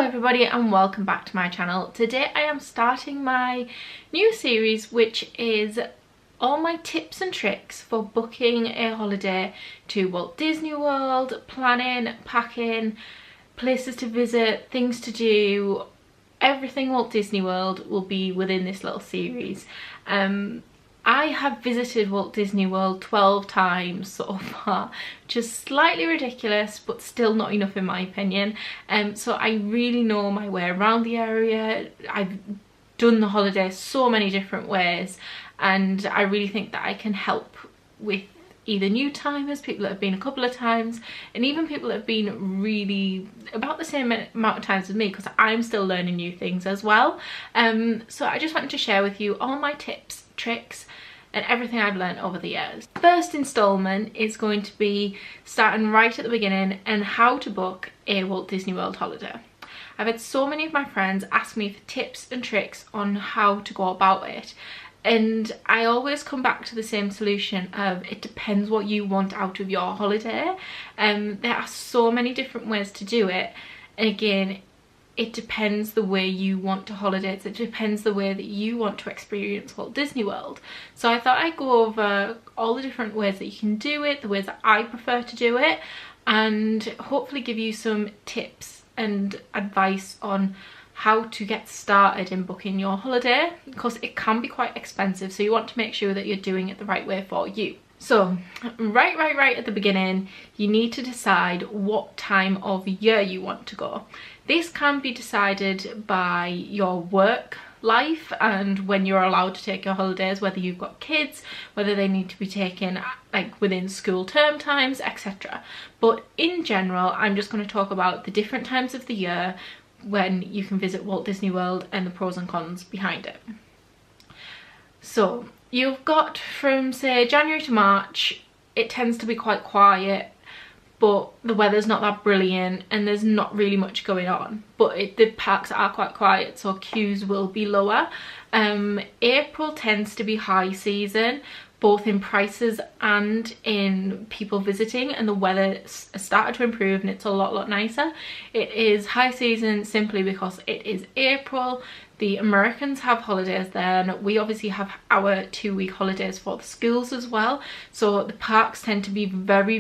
everybody and welcome back to my channel. Today I am starting my new series, which is all my tips and tricks for booking a holiday to Walt Disney World, planning, packing, places to visit, things to do. Everything Walt Disney World will be within this little series. I have visited Walt Disney World 12 times so far, which is slightly ridiculous but still not enough in my opinion. So I really know my way around the area. I've done the holiday so many different ways, and I really think that I can help with either new timers, people that have been a couple of times, and even people that have been really about the same amount of times as me, because I'm still learning new things as well. So I just wanted to share with you all my tips, tricks and everything I've learned over the years. First installment is going to be starting right at the beginning and how to book a Walt Disney World holiday. I've had so many of my friends ask me for tips and tricks on how to go about it, and I always come back to the same solution of it depends what you want out of your holiday. There are so many different ways to do it, and again, it depends the way you want to holiday. It depends the way that you want to experience Walt Disney World. So I thought I'd go over all the different ways that you can do it, the ways that I prefer to do it, and hopefully give you some tips and advice on how to get started in booking your holiday, because it can be quite expensive, so you want to make sure that you're doing it the right way for you. So right at the beginning, you need to decide what time of year you want to go. This can be decided by your work life and when you're allowed to take your holidays, whether you've got kids, whether they need to be taken like within school term times, etc. But in general, I'm just going to talk about the different times of the year when you can visit Walt Disney World and the pros and cons behind it. So you've got from say January to March, it tends to be quite quiet, but the weather's not that brilliant and there's not really much going on, but the parks are quite quiet, so queues will be lower. April tends to be high season, both in prices and in people visiting, and the weather has started to improve and it's a lot nicer. It is high season simply because it is April. The Americans have holidays then. We obviously have our 2-week holidays for the schools as well, so the parks tend to be very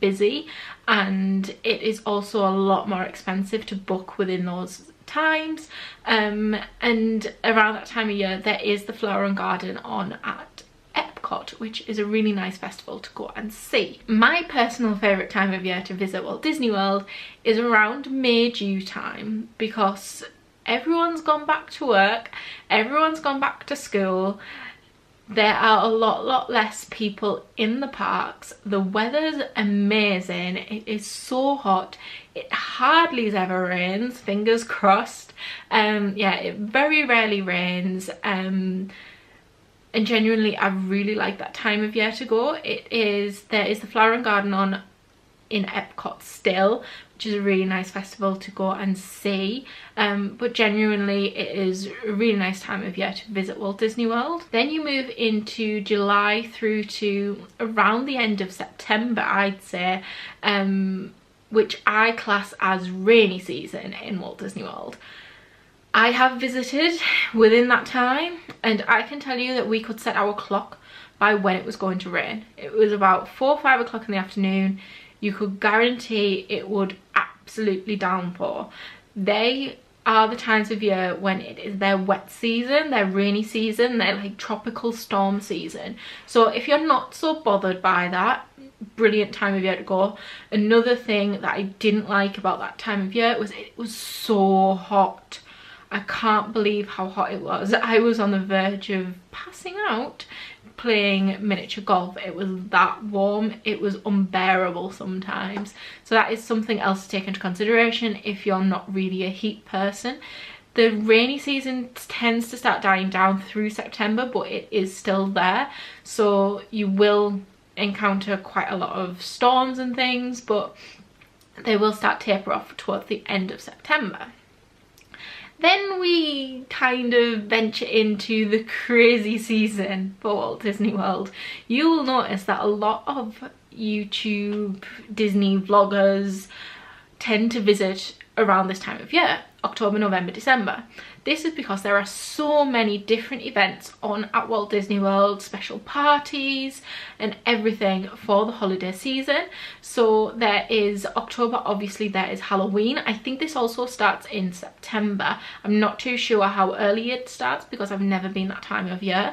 busy, and it is also a lot more expensive to book within those times. And around that time of year there is the Flower and Garden on at Epcot, which is a really nice festival to go and see. My personal favourite time of year to visit Walt Disney World is around May-June time, because everyone's gone back to work, everyone's gone back to school, there are a lot less people in the parks, the weather's amazing, it is so hot, it hardly ever rains, fingers crossed. Yeah, it very rarely rains, and genuinely I really like that time of year to go. There is the Flower and Garden on in Epcot still, which is a really nice festival to go and see, but genuinely it is a really nice time of year to visit Walt Disney World. Then you move into July through to around the end of September, I'd say, which I class as rainy season in Walt Disney World. I have visited within that time, and I can tell you that we could set our clock by when it was going to rain. It was about 4 or 5 o'clock in the afternoon. You could guarantee it would absolutely downpour. They are the times of year when it is their wet season, their rainy season, their like tropical storm season. So if you're not so bothered by that, brilliant time of year to go. Another thing that I didn't like about that time of year was it was so hot. I can't believe how hot it was. I was on the verge of passing out playing miniature golf. It was that warm, it was unbearable sometimes. So that is something else to take into consideration if you're not really a heat person. The rainy season tends to start dying down through September, but it is still there, so you will encounter quite a lot of storms and things, but they will start to taper off towards the end of September. Then we kind of venture into the crazy season for Walt Disney World. You will notice that a lot of YouTube Disney vloggers tend to visit around this time of year, October, November, December. This is because there are so many different events on at Walt Disney World, special parties and everything for the holiday season. So there is October, obviously there is Halloween. I think this also starts in September. I'm not too sure how early it starts because I've never been that time of year.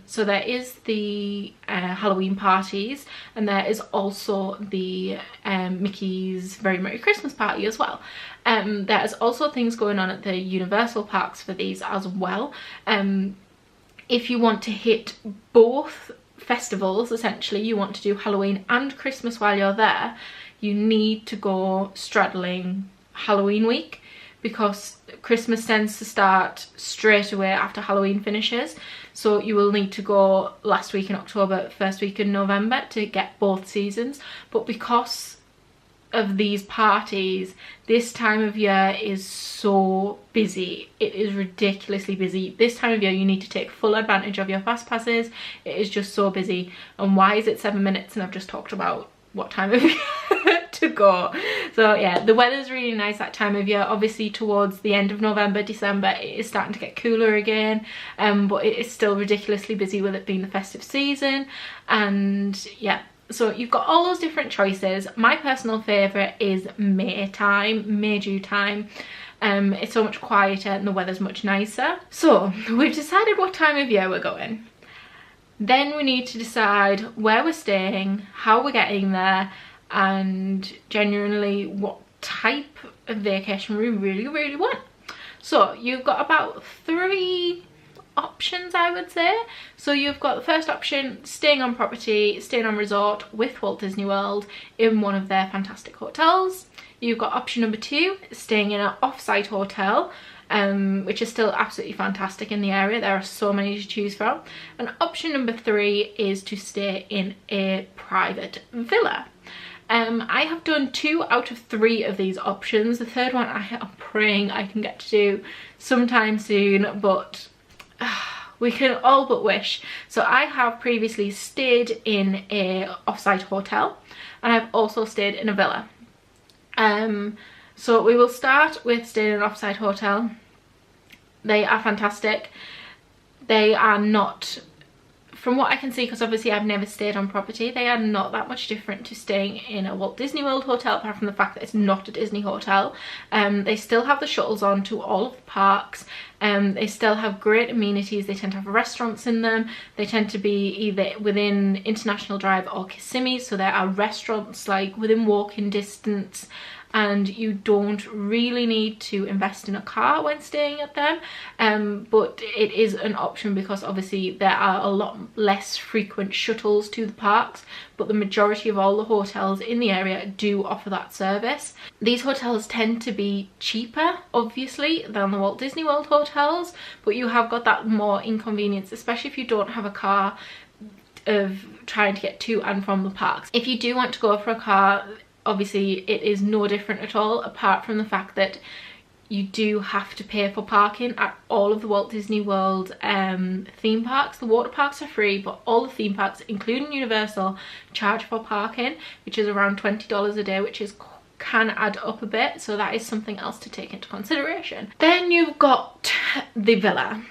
So there is the Halloween parties, and there is also the Mickey's Very Merry Christmas party as well. There's also things going on at the Universal parks for these as well. If you want to hit both festivals, essentially you want to do Halloween and Christmas while you're there, you need to go straddling Halloween week, because Christmas tends to start straight away after Halloween finishes. So you will need to go last week in October, first week in November to get both seasons. But because of these parties, this time of year is so busy. It is ridiculously busy. This time of year you need to take full advantage of your fast passes. It is just so busy. And why is it 7 minutes and I've just talked about what time of year to go? So yeah, the weather's really nice that time of year. Obviously towards the end of November, December, it is starting to get cooler again, but it is still ridiculously busy with it being the festive season. And yeah, so you've got all those different choices. My personal favourite is May time, May, June time. It's so much quieter and the weather's much nicer. So we've decided what time of year we're going. Then we need to decide where we're staying, how we're getting there, and genuinely what type of vacation we really want. So you've got about 3 options, I would say. So you've got the first option, staying on property, staying on resort with Walt Disney World in one of their fantastic hotels. You've got option number 2, staying in an off-site hotel, which is still absolutely fantastic in the area. There are so many to choose from. And option number 3 is to stay in a private villa. I have done 2 out of 3 of these options. The third one I am praying I can get to do sometime soon, but we can all but wish. So I have previously stayed in a off-site hotel, and I've also stayed in a villa. So we will start with staying in an off-site hotel. They are fantastic. They are not, from what I can see, because obviously I've never stayed on property, they are not that much different to staying in a Walt Disney World hotel, apart from the fact that it's not a Disney hotel. They still have the shuttles on to all of the parks. They still have great amenities. They tend to have restaurants in them. They tend to be either within International Drive or Kissimmee, so there are restaurants like within walking distance, and you don't really need to invest in a car when staying at them, but it is an option because obviously there are a lot less frequent shuttles to the parks, but the majority of all the hotels in the area do offer that service. These hotels tend to be cheaper, obviously, than the Walt Disney World hotels, but you have got that more inconvenience, especially if you don't have a car, of trying to get to and from the parks. If you do want to go for a car, obviously it is no different at all, apart from the fact that you do have to pay for parking at all of the Walt Disney World theme parks. The water parks are free, but all the theme parks, including Universal, charge for parking, which is around $20 a day, which can add up a bit, so that is something else to take into consideration. Then you've got the villa.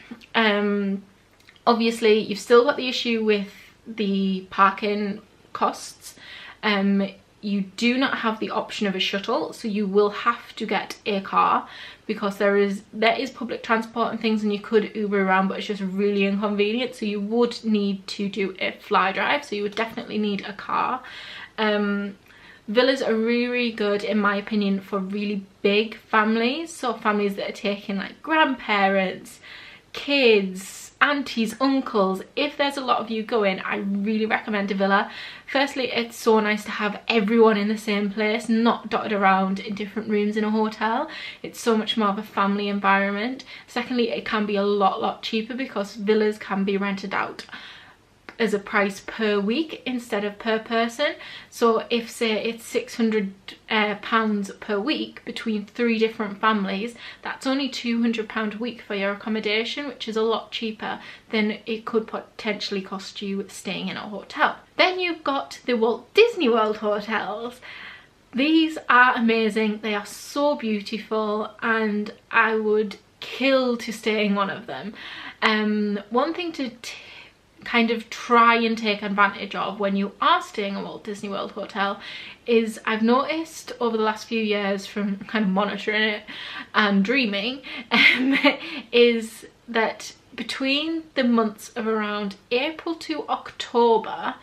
Obviously you've still got the issue with the parking costs. You do not have the option of a shuttle, so you will have to get a car, because there is public transport and things, and you could Uber around, but it's just really inconvenient. So you would need to do a fly drive, so you would definitely need a car. Villas are really good, in my opinion, for really big families, so families that are taking like grandparents, kids, aunties, uncles. If there's a lot of you going, I really recommend a villa. Firstly, it's so nice to have everyone in the same place, not dotted around in different rooms in a hotel. It's so much more of a family environment. Secondly, it can be a lot cheaper because villas can be rented out as a price per week instead of per person. So if, say, it's £600 per week between 3 different families, that's only £200 a week for your accommodation, which is a lot cheaper than it could potentially cost you staying in a hotel. Then you've got the Walt Disney World hotels. These are amazing, they are so beautiful, and I would kill to stay in one of them. One thing to kind of try and take advantage of when you are staying at Walt Disney World Hotel is, I've noticed over the last few years from kind of monitoring it and dreaming, is that between the months of around April to October,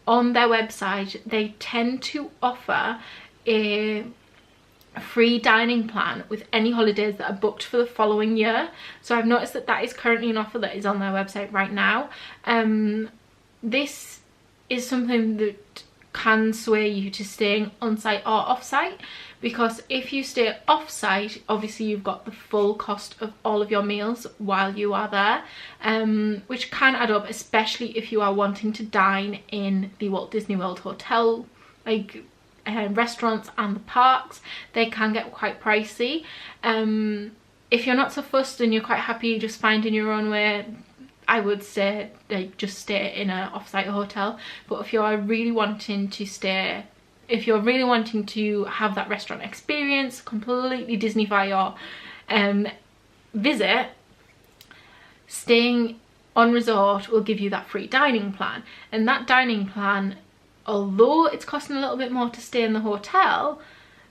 on their website they tend to offer a free dining plan with any holidays that are booked for the following year. So I've noticed that that is currently an offer that is on their website right now. This is something that can sway you to staying on site or off site, because if you stay off site, obviously you've got the full cost of all of your meals while you are there, which can add up, especially if you are wanting to dine in the Walt Disney World Hotel, like restaurants and the parks. They can get quite pricey. If you're not so fussed and you're quite happy just finding your own way, I would say like just stay in an off-site hotel. But if you're really wanting to stay, if you're really wanting to have that restaurant experience, completely Disneyfy your visit, staying on resort will give you that free dining plan. And that dining plan, although it's costing a little bit more to stay in the hotel,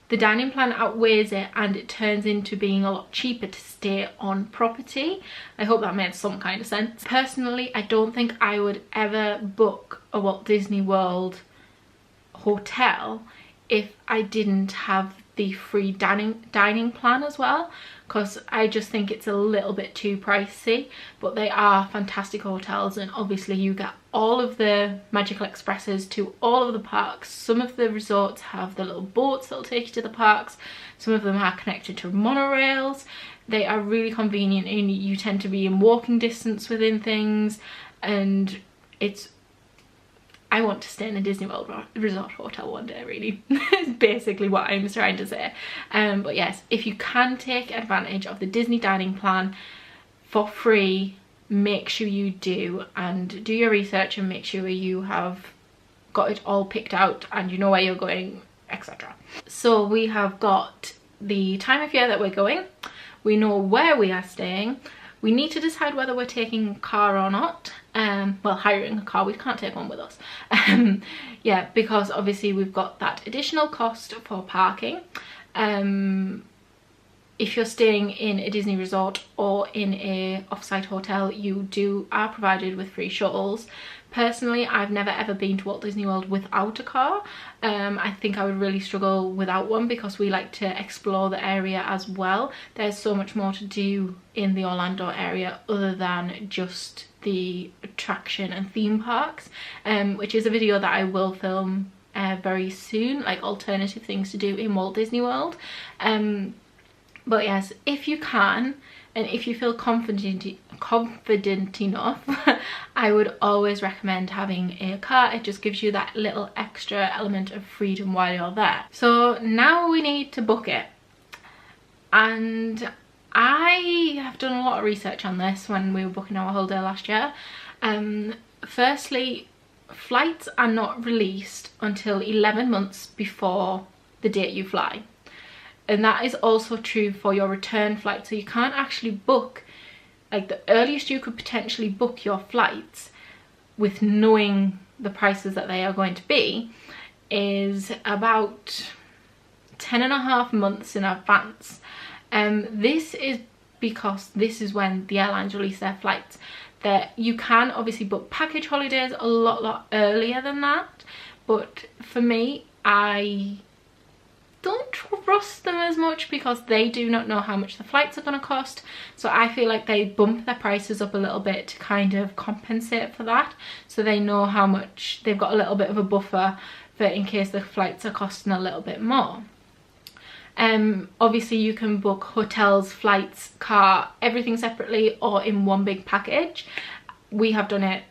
the dining plan outweighs it and it turns into being a lot cheaper to stay on property. I hope that made some kind of sense. Personally, I don't think I would ever book a Walt Disney World hotel if I didn't have the free dining plan as well, because I just think it's a little bit too pricey. But they are fantastic hotels, and obviously you get all of the magical expresses to all of the parks. Some of the resorts have the little boats that'll take you to the parks, some of them are connected to monorails. They are really convenient and you tend to be in walking distance within things, and it's, I want to stay in a Disney World resort hotel one day, really. Is basically what I'm trying to say. But yes, if you can take advantage of the Disney dining plan for free, make sure you do, and do your research and make sure you have got it all picked out and you know where you're going, etc. So we have got the time of year that we're going, we know where we are staying, we need to decide whether we're taking a car or not. Well, hiring a car, we can't take one with us. Yeah, because obviously we've got that additional cost for parking. If you're staying in a Disney resort or in a off-site hotel, you are provided with free shuttles. Personally, I've never ever been to Walt Disney World without a car. I think I would really struggle without one because we like to explore the area as well. There's so much more to do in the Orlando area other than just the attraction and theme parks, which is a video that I will film very soon, like alternative things to do in Walt Disney World. But yes, if you can, and if you feel confident enough, I would always recommend having a car. It just gives you that little extra element of freedom while you're there. So now we need to book it. And I have done a lot of research on this when we were booking our holiday last year. Firstly, flights are not released until 11 months before the date you fly. And that is also true for your return flight. So you can't actually book, like the earliest you could potentially book your flights with knowing the prices that they are going to be is about 10.5 months in advance. This is because this is when the airlines release their flights. That you can obviously book package holidays a lot earlier than that, but for me, I don't trust them as much because they do not know how much the flights are going to cost. So I feel like they bump their prices up a little bit to kind of compensate for that, so they know how much, they've got a little bit of a buffer for in case the flights are costing a little bit more. Obviously you can book hotels, flights, car, everything separately or in one big package. We have done it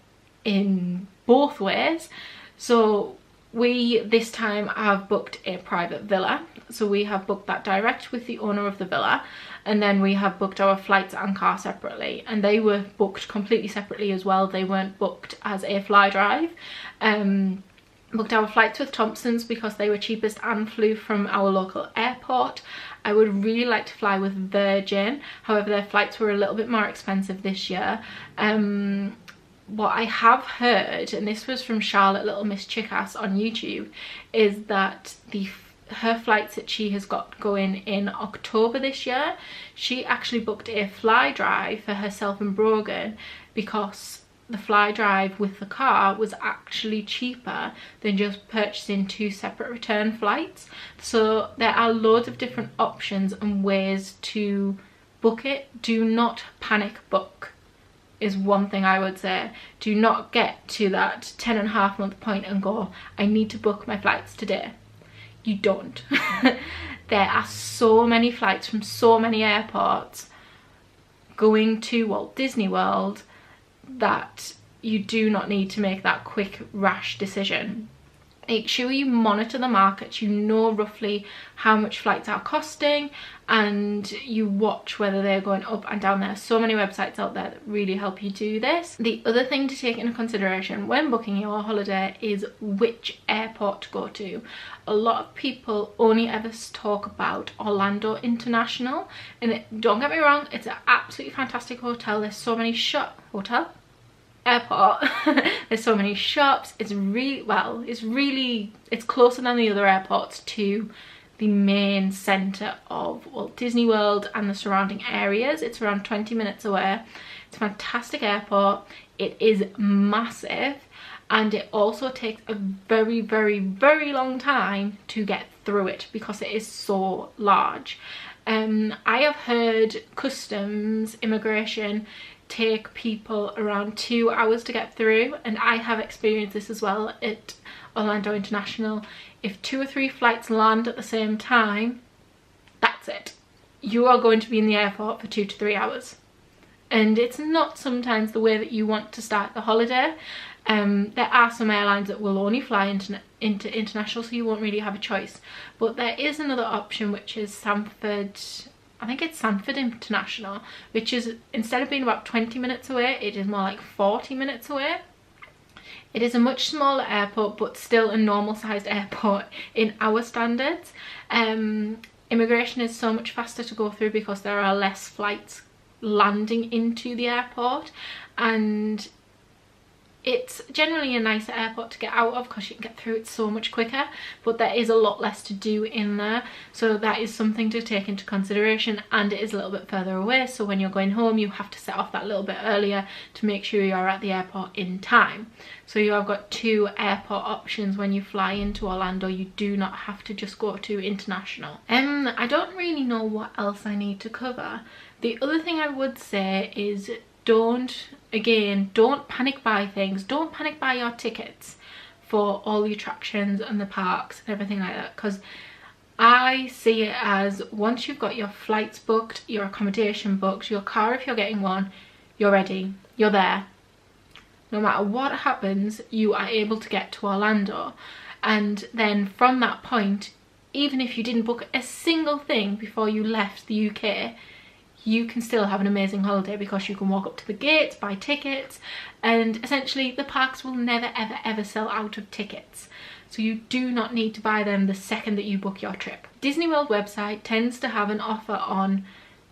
in both ways. So we this time have booked a private villa, so we have booked that direct with the owner of the villa, and then we have booked our flights and car separately, and they were booked completely separately as well. They weren't booked as a fly drive. booked our flights with Thompson's because they were cheapest and flew from our local airport. I would really like to fly with Virgin, however their flights were a little bit more expensive this year. What I have heard, and this was from Charlotte Little Miss Chickass on YouTube, is that her flights that she has got going in October this year, she actually booked a fly drive for herself and Brogan because the fly drive with the car was actually cheaper than just purchasing 2 separate return flights. So there are loads of different options and ways to book it. Do not panic book is one thing I would say. Do not get to that 10.5 month point and go, I need to book my flights today. You don't. There are so many flights from so many airports going to Walt Disney World that you do not need to make that quick rash decision. Make sure you monitor the markets, you know roughly how much flights are costing, and you watch whether they're going up and down. There are so many websites out there that really help you do this. The other thing to take into consideration when booking your holiday is which airport to go to. A lot of people only ever talk about Orlando International, and don't get me wrong, it's an absolutely fantastic hotel. There's so many airport. There's so many shops. It's closer than the other airports to the main centre of Walt Disney World and the surrounding areas. It's around 20 minutes away. It's a fantastic airport. It is massive, and it also takes a very, very, very long time to get through it because it is so large. I have heard customs, immigration take people around 2 hours to get through, and I have experienced this as well at Orlando International. If 2 or 3 flights land at the same time, that's it. You are going to be in the airport for 2 to 3 hours, and it's not sometimes the way that you want to start the holiday. There are some airlines that will only fly into international, so you won't really have a choice, but there is another option, which is Sanford. I think it's Sanford International, which is, instead of being about 20 minutes away, it is more like 40 minutes away. It is a much smaller airport, but still a normal sized airport in our standards. Immigration is so much faster to go through because there are less flights landing into the airport, and it's generally a nicer airport to get out of because you can get through it so much quicker, but there is a lot less to do in there, so that is something to take into consideration. And it is a little bit further away, so when you're going home you have to set off that little bit earlier to make sure you're at the airport in time. So you have got 2 airport options when you fly into Orlando. You do not have to just go to international. I don't really know what else I need to cover. The other thing I would say is don't panic buy things. Don't panic buy your tickets for all the attractions and the parks and everything like that, because I see it as, once you've got your flights booked, your accommodation booked, your car if you're getting one, you're ready, you're there. No matter what happens, you are able to get to Orlando, and then from that point, even if you didn't book a single thing before you left the UK, you can still have an amazing holiday because you can walk up to the gates, buy tickets, and essentially the parks will never ever ever sell out of tickets. So you do not need to buy them the second that you book your trip. Disney World website tends to have an offer on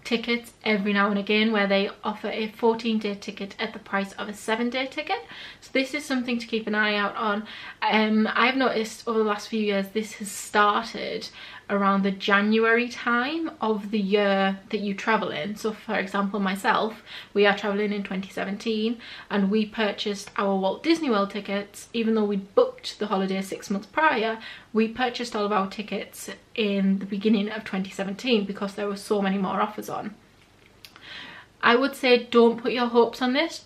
tickets every now and again where they offer a 14-day ticket at the price of a 7-day ticket. So this is something to keep an eye out on. I've noticed over the last few years this has started around the January time of the year that you travel in. So for example, myself, we are traveling in 2017 and we purchased our Walt Disney World tickets. Even though we booked the holiday 6 months prior, we purchased all of our tickets in the beginning of 2017 because there were so many more offers on. I would say don't put your hopes on this,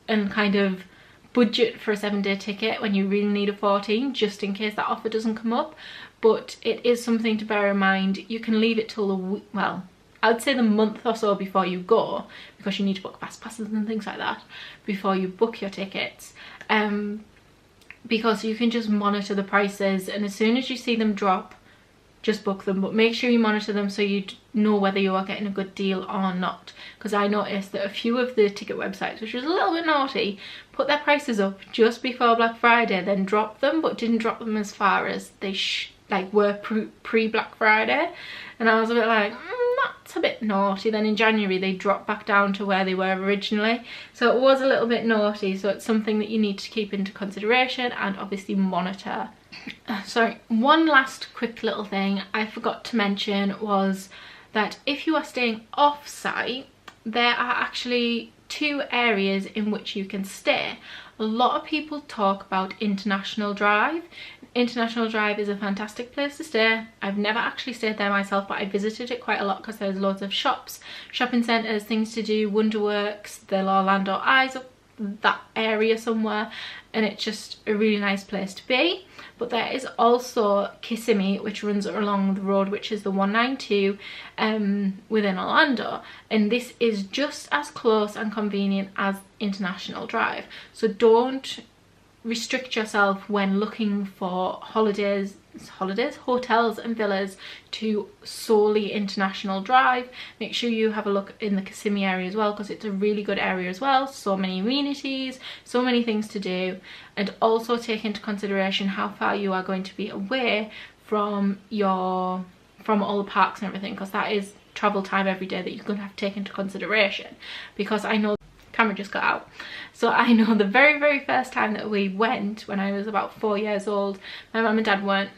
and kind of budget for a 7-day ticket when you really need a 14, just in case that offer doesn't come up. But it is something to bear in mind. You can leave it till the I'd say the month or so before you go, because you need to book fast passes and things like that before you book your tickets, because you can just monitor the prices, and as soon as you see them drop, just book them, but make sure you monitor them so you know whether you are getting a good deal or not. Because I noticed that a few of the ticket websites, which was a little bit naughty, put their prices up just before Black Friday, then dropped them, but didn't drop them as far as they were pre-Black Friday. And I was a bit like, that's a bit naughty. Then in January they dropped back down to where they were originally, so it was a little bit naughty. So it's something that you need to keep into consideration and obviously monitor. Sorry, one last quick little thing I forgot to mention was that if you are staying off-site, there are actually 2 areas in which you can stay. A lot of people talk about International Drive. International Drive is a fantastic place to stay. I've never actually stayed there myself, but I visited it quite a lot because there's loads of shops, shopping centres, things to do, Wonderworks, the Orlando Eyes, up that area somewhere, and it's just a really nice place to be. But there is also Kissimmee, which runs along the road, which is the 192 within Orlando, and this is just as close and convenient as International Drive. So don't restrict yourself when looking for hotels and villas to solely International Drive. Make sure you have a look in the Kissimmee area as well, because it's a really good area as well. So many amenities, so many things to do, and also take into consideration how far you are going to be away from all the parks and everything, because that is travel time every day that you're going to have to take into consideration. Because I know camera just got out. So I know the very first time that we went, when I was about 4 years old, my mum and dad weren't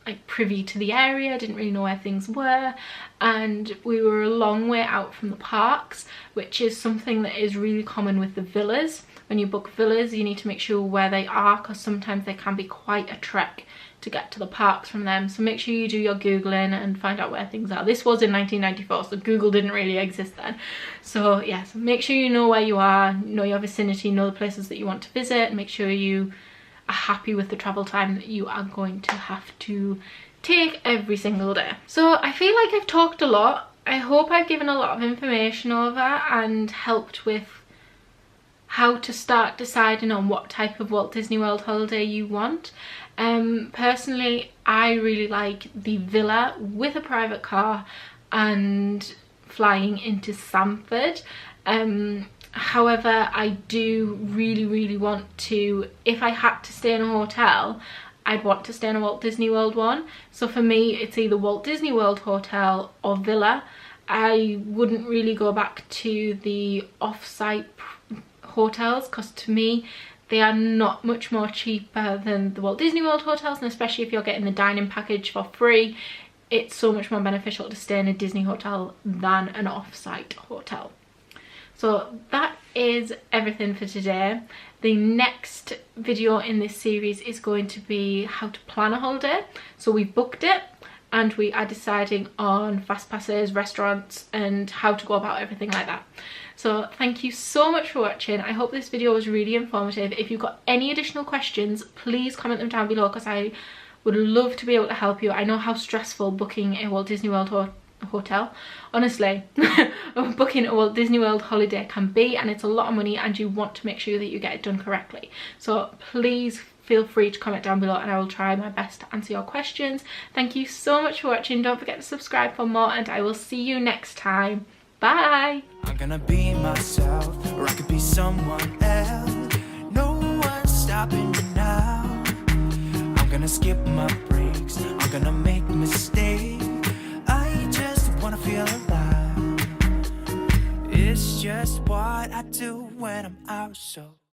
like privy to the area, didn't really know where things were, and we were a long way out from the parks, which is something that is really common with the villas. When you book villas, you need to make sure where they are, because sometimes they can be quite a trek to get to the parks from them. So make sure you do your googling and find out where things are. This was in 1994, so Google didn't really exist then. So yeah, so make sure you know where you are, know your vicinity, know the places that you want to visit, make sure you are happy with the travel time that you are going to have to take every single day. So I feel like I've talked a lot. I hope I've given a lot of information over and helped with how to start deciding on what type of Walt Disney World holiday you want. Personally, I really like the villa with a private car and flying into Sanford. However, I do really want to, if I had to stay in a hotel, I'd want to stay in a Walt Disney World one. So for me, it's either Walt Disney World hotel or villa. I wouldn't really go back to the off-site hotels, because to me they are not much more cheaper than the Walt Disney World hotels, and especially if you're getting the dining package for free, it's so much more beneficial to stay in a Disney hotel than an off-site hotel. So that is everything for today. The next video in this series is going to be how to plan a holiday. So we booked it and we are deciding on fast passes, restaurants, and how to go about everything like that. So thank you so much for watching. I hope this video was really informative. If you've got any additional questions, please comment them down below, because I would love to be able to help you. I know how stressful booking a Walt Disney World hotel, honestly, booking a Walt Disney World holiday can be, and it's a lot of money, and you want to make sure that you get it done correctly. So please feel free to comment down below and I will try my best to answer your questions. Thank you so much for watching. Don't forget to subscribe for more, and I will see you next time. Bye. I'm gonna be myself, or I could be someone else. No one's stopping me now. I'm gonna skip my breaks, I'm gonna make mistakes. I just wanna feel alive. It's just what I do when I'm out, so